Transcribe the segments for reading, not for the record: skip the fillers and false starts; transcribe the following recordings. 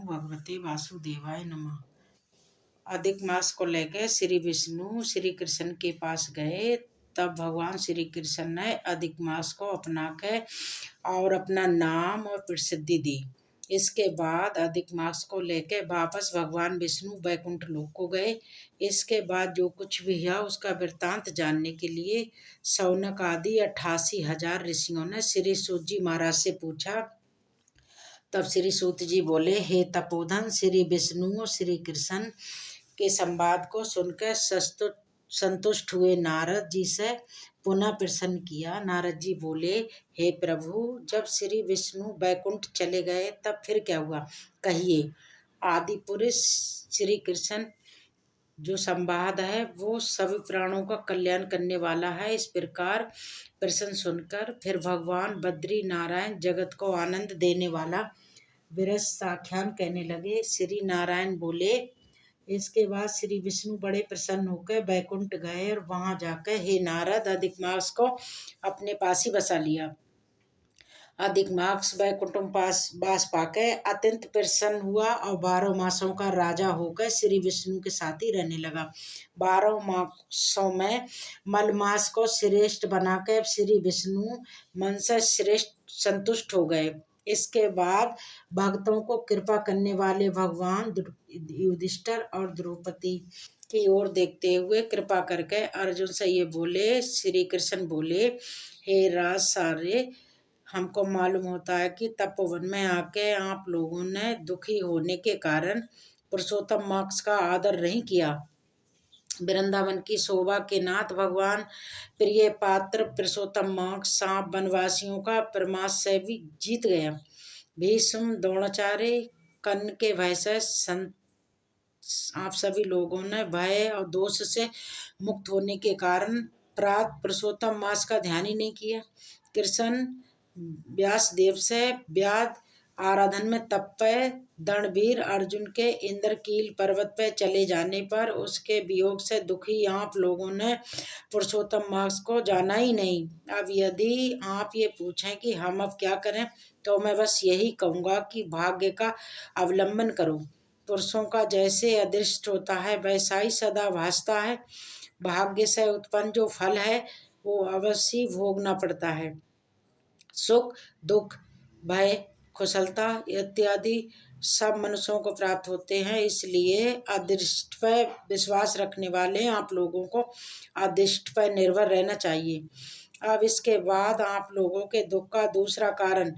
भगवते वासुदेवाय नमः। अधिक मास को लेकर श्री विष्णु श्री कृष्ण के पास गए। तब भगवान श्री कृष्ण ने अधिक मास को अपना के और अपना नाम और प्रसिद्धि दी। इसके बाद अधिक मास को लेकर वापस भगवान विष्णु वैकुंठ लोक को गए। इसके बाद जो कुछ भी हुआ उसका वृत्तांत जानने के लिए शौनक आदि 88,000 ऋषियों ने श्री सूत जी महाराज से पूछा। तब श्री सूत जी बोले, हे तपोधन, श्री विष्णु श्री कृष्ण के संवाद को सुनकर संतुष्ट हुए नारद जी से पुनः प्रश्न किया। नारद जी बोले, हे प्रभु, जब श्री विष्णु बैकुंठ चले गए तब फिर क्या हुआ, कहिए। आदि पुरुष श्री कृष्ण जो संवाद है वो सभी प्राणों का कल्याण करने वाला है। इस प्रकार प्रश्न सुनकर फिर भगवान बद्री नारायण जगत को आनंद देने वाला विरस साख्यान कहने लगे। श्री नारायण बोले, इसके बाद श्री विष्णु बड़े प्रसन्न होकर बैकुंठ गए और वहां जाकर, हे नारद, अधिक मास को अपने पास ही बसा लिया। अधिक मास वैकुंठ वास पाकर अत्यंत प्रसन्न हुआ और 12 मासों का राजा होकर श्री विष्णु के साथ ही रहने लगा। 12 मासों में मल मास को श्रेष्ठ बनाकर श्री विष्णु मन से श्रेष्ठ संतुष्ट हो गए। इसके बाद भक्तों को कृपा करने वाले भगवान युधिष्ठिर और द्रौपदी की ओर देखते हुए कृपा करके अर्जुन से ये बोले। श्री कृष्ण बोले, हे राज सारे, हमको मालूम होता है कि तपोवन में आके आप लोगों ने दुखी होने के कारण पुरुषोत्तम मार्ग का आदर नहीं किया। वृंदावन की शोभा के नाथ भगवान प्रिय पात्र पुरुषोत्तम मार्ग सांप वनवासियों का परमाश से भी जीत गया। भीष्म, द्रोणाचार्य, कर्ण के भय से आप सभी लोगों ने भय और दोष से मुक्त होने के कारण प्रात पुरुषोत्तम मास का ध्यान ही नहीं किया। कृष्ण व्यास देव से व्याध आराधन में तप पे दंडवीर अर्जुन के इंद्रकील पर्वत पे चले जाने पर उसके वियोग से दुखी आप लोगों ने पुरुषोत्तम मार्ग को जाना ही नहीं। अब यदि आप ये पूछें कि हम अब क्या करें, तो मैं बस यही कहूँगा कि भाग्य का अवलंबन करो। पुरुषों का जैसे अदृष्ट होता है वैसा ही सदा भासता है। भाग्य से उत्पन्न जो फल है वो अवश्य भोगना पड़ता है। सुख, दुख, भय, कुशलता इत्यादि सब मनुष्यों को प्राप्त होते हैं। इसलिए अदृष्ट पर विश्वास रखने वाले आप लोगों को अदृष्ट पर निर्भर रहना चाहिए। अब इसके बाद आप लोगों के दुख का दूसरा कारण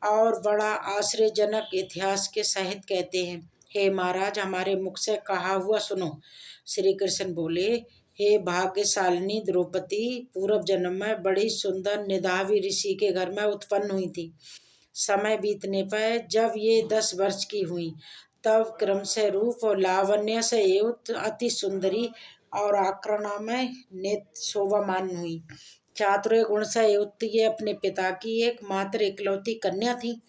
और बड़ा आश्चर्यजनक इतिहास के सहित कहते हैं। हे महाराज, हमारे मुख से कहा हुआ सुनो। श्री कृष्ण बोले, हे भाग्यशालिनी द्रौपदी, पूर्व जन्म में बड़ी सुंदर निधावी ऋषि के घर में उत्पन्न हुई थी। समय बीतने पर जब ये 10 वर्ष की हुई तब क्रम से रूप और लावण्य से युक्त अति सुंदरी और आकर्णा में नेत्र शोभामान हुई। चातुर्य गुण से युक्त ये अपने पिता की एकमात्र इकलौती कन्या थी।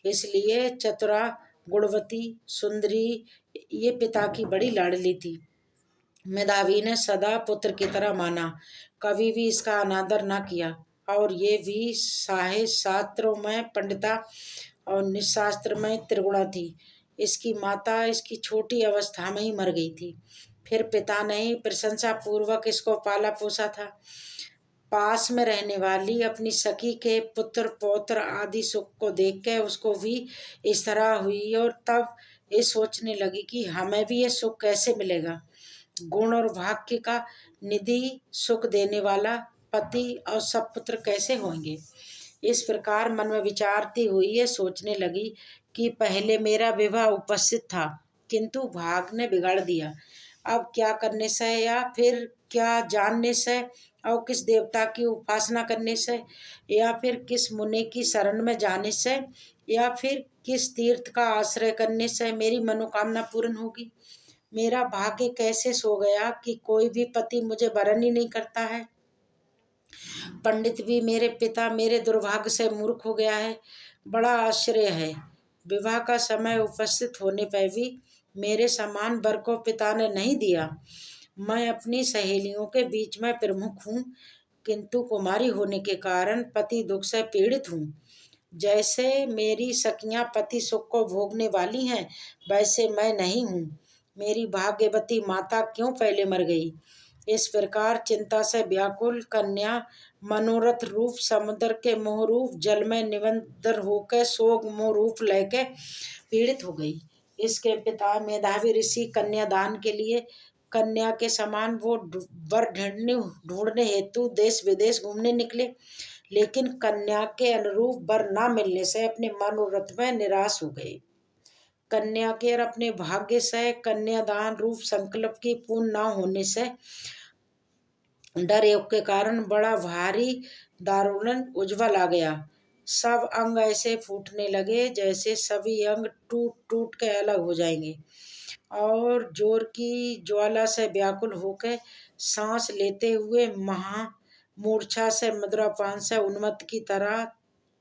इसलिए चतुरा, गुणवती, सुंदरी ये पिता की बड़ी लाडली थी। मेधावी ने सदा पुत्र की तरह माना, कभी भी इसका अनादर न किया। और ये भी साहे शास्त्रों में पंडिता और निशास्त्र में त्रिगुणा थी। इसकी माता इसकी छोटी अवस्था में ही मर गई थी। फिर पिता ने ही प्रशंसा पूर्वक इसको पाला पोसा था। पास में रहने वाली अपनी सखी के पुत्र पौत्र आदि सुख को देख के उसको भी इस तरह हुई और तब ये सोचने लगी कि हमें भी ये सुख कैसे मिलेगा। गुण और भाग्य का निधि सुख देने वाला पति और सब पुत्र कैसे होंगे। इस प्रकार मन में विचारती हुई ये सोचने लगी कि पहले मेरा विवाह उपस्थित था किंतु भाग ने बिगाड़ दिया। अब क्या करने से या फिर क्या जानने से और किस देवता की उपासना करने से या फिर किस मुनि की शरण में जाने से या फिर किस तीर्थ का आश्रय करने से मेरी मनोकामना पूर्ण होगी। मेरा भाग्य कैसे सो गया कि कोई भी पति मुझे वरण ही नहीं करता है। पंडित भी मेरे पिता मेरे दुर्भाग्य से मूर्ख हो गया है। बड़ा आश्चर्य है। विवाह का समय उपस्थित होने पर भी मेरे समान वर को पिता ने नहीं दिया। मैं अपनी सहेलियों के बीच में प्रमुख हूँ किंतु कुमारी होने के कारण पति दुख से पीड़ित हूँ। जैसे मेरी सखियां पति सुख को भोगने वाली हैं, वैसे मैं नहीं हूँ। मेरी भाग्यवती माता क्यों पहले मर गई। इस प्रकार चिंता से व्याकुल कन्या मनोरथ रूप समुद्र के मोह रूप जल में निबंधर होकर शोक मोह रूप लेके पीड़ित हो गई। इसके पिता मेधावी ऋषि कन्यादान के लिए कन्या के समान वो वर ढूंढने हेतु देश विदेश घूमने निकले, लेकिन कन्या के अनुरूप वर न मिलने से अपने मनोरथ में निराश हो गए। कन्या के और अपने भाग्य से कन्यादान रूप संकल्प की पूर्ण न होने से डर योग के कारण बड़ा भारी दारुण उज्ज्वल आ गया। सब अंग ऐसे फूटने लगे जैसे सभी अंग टूट टूट के अलग हो जाएंगे, और जोर की ज्वाला से व्याकुल होकर सांस लेते हुए महा मूर्छा से मधुरापान से उन्मत्त की तरह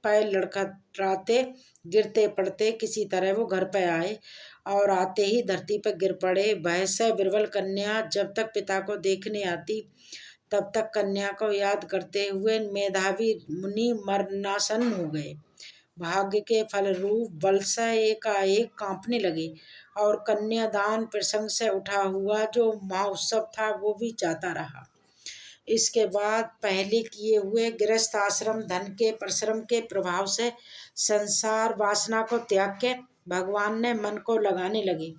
पैर लड़खड़ाते गिरते पड़ते किसी तरह वो घर पे आए, और आते ही धरती पर गिर पड़े। भय से विह्वल कन्या जब तक पिता को देखने आती तब तक कन्या को याद करते हुए मेधावी मुनि मरणासन हो गए। भाग्य के फल रूप बल से एकाएक कांपने लगे, और कन्यादान प्रसंग से उठा हुआ जो महोत्सव था वो भी जाता रहा। इसके बाद पहले किए हुए गृहस्थ आश्रम धन के परिश्रम के प्रभाव से संसार वासना को त्याग के भगवान ने मन को लगाने लगे।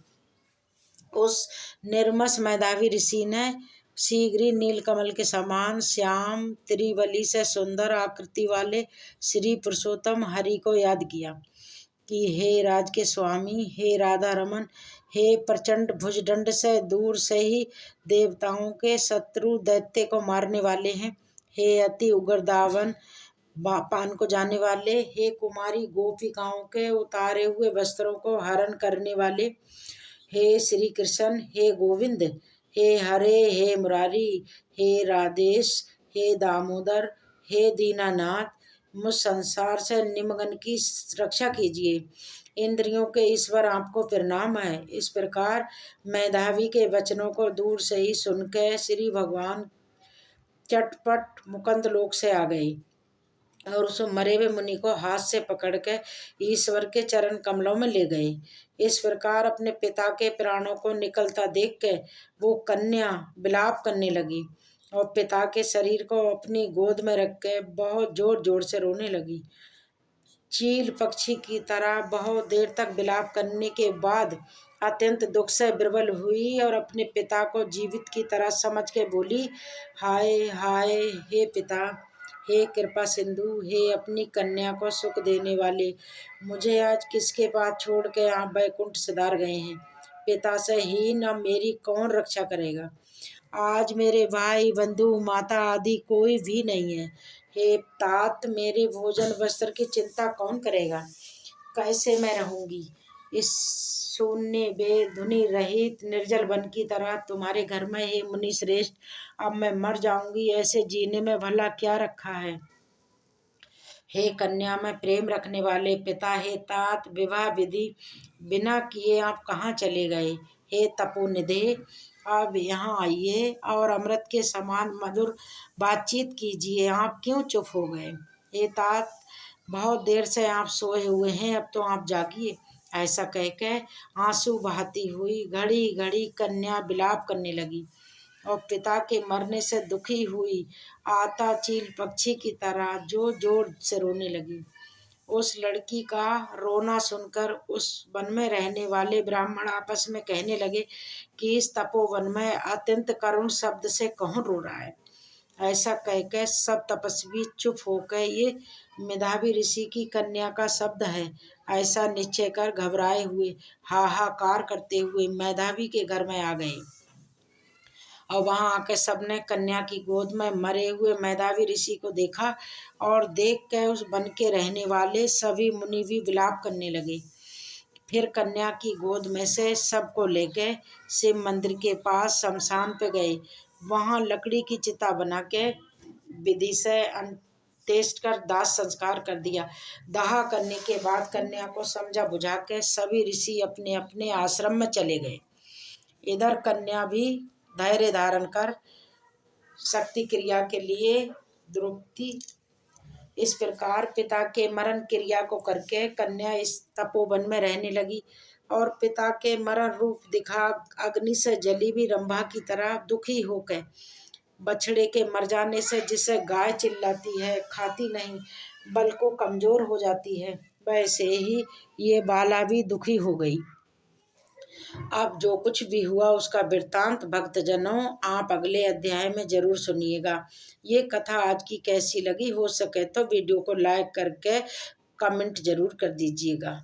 उस निर्मस मेधावी ऋषि ने शीघ्र ही नीलकमल के समान श्याम त्रिवली से सुंदर आकृति वाले श्री पुरुषोत्तम हरि को याद किया कि हे राज के स्वामी, हे राधा रमन, हे प्रचंड भुजदंड से दूर से ही देवताओं के शत्रु दैत्य को मारने वाले हैं, हे अति उग्र दावन पान को जाने वाले, हे कुमारी गोपिकाओं के उतारे हुए वस्त्रों को हरण करने वाले, हे श्री कृष्ण, हे गोविंद, हे हरे, हे मुरारी, हे राधेश, हे दामोदर, हे दीनानाथ, मुझ संसार से निमगन की रक्षा कीजिए। इंद्रियों के ईश्वर आपको प्रणाम है। इस प्रकार मेधावी के वचनों को दूर से ही सुनकर श्री भगवान चटपट मुकंद लोक से आ गए और उस मरे हुए मुनि को हाथ से पकड़ के ईश्वर के चरण कमलों में ले गए। इस प्रकार अपने पिता के प्राणों को निकलता देख के वो कन्या विलाप करने लगी और पिता के शरीर को अपनी गोद में रख के बहुत जोर जोर से रोने लगी। चील पक्षी की तरह बहुत देर तक विलाप करने के बाद अत्यंत दुख से विह्वल हुई और अपने पिता को जीवित की तरह समझ के बोली, हाय हाय हे पिता, हे कृपा सिंधु, हे अपनी कन्या को सुख देने वाले, मुझे आज किसके पास छोड़ के आप बैकुंठ सिधार गए हैं। पिता से ही न मेरी कौन रक्षा करेगा। आज मेरे भाई बंधु माता आदि कोई भी नहीं है। हे तात, मेरे भोजन वस्त्र की चिंता कौन करेगा। कैसे मैं रहूंगी इस शून्य बेधुनी रहित निर्जल वन की तरह तुम्हारे घर में। हे मुनि श्रेष्ठ, अब मैं मर जाऊंगी, ऐसे जीने में भला क्या रखा है। हे कन्या में प्रेम रखने वाले पिता, हे तात, विवाह विधि बिना किए आप कहाँ चले गए। हे तपोनिधे, अब यहाँ आइए और अमृत के समान मधुर बातचीत कीजिए, आप क्यों चुप हो गए। हे तात, बहुत देर से आप सोए हुए हैं, अब तो आप जागिए। ऐसा कह के आंसू बहाती हुई घड़ी घड़ी कन्या विलाप करने लगी और पिता के मरने से दुखी हुई आता चील पक्षी की तरह जोर जोर से रोने लगी। उस लड़की का रोना सुनकर उस वन में रहने वाले ब्राह्मण आपस में कहने लगे कि इस तपोवन में अत्यंत करुण शब्द से कौन रो रहा है। ऐसा कहकर सब तपस्वी चुप होकर ये मेधावी ऋषि की कन्या का शब्द है ऐसा निश्चय कर घबराए हुए हाहाकार करते हुए मेधावी के घर में आ गए और वहां आकर सबने कन्या की गोद में मरे हुए मेधावी ऋषि को देखा और देख कर उस वन के रहने वाले सभी मुनि भी विलाप करने लगे। फिर कन्या की गोद में से सबको लेके शिव मंदिर के पास शमशान पे गए। वहां लकड़ी की चिता बना के विधि से अंत्येष्ट कर दाह संस्कार कर दिया। दाह करने के बाद कन्या को समझा बुझा के सभी ऋषि अपने अपने आश्रम में चले गए। इधर कन्या भी धैर्य धारण कर शक्ति क्रिया के लिए द्रौपदी इस प्रकार पिता के मरण क्रिया को करके कन्या इस तपोवन में रहने लगी और पिता के मरण रूप दिखा अग्नि से जली भी रंभा की तरह दुखी होकर बछड़े के मर जाने से जिसे गाय चिल्लाती है, खाती नहीं, बल को कमजोर हो जाती है, वैसे ही ये बाला भी दुखी हो गई। अब जो कुछ भी हुआ उसका वृत्तांत भक्तजनों आप अगले अध्याय में जरूर सुनिएगा। ये कथा आज की कैसी लगी, हो सके तो वीडियो को लाइक करके कमेंट जरूर कर दीजिएगा।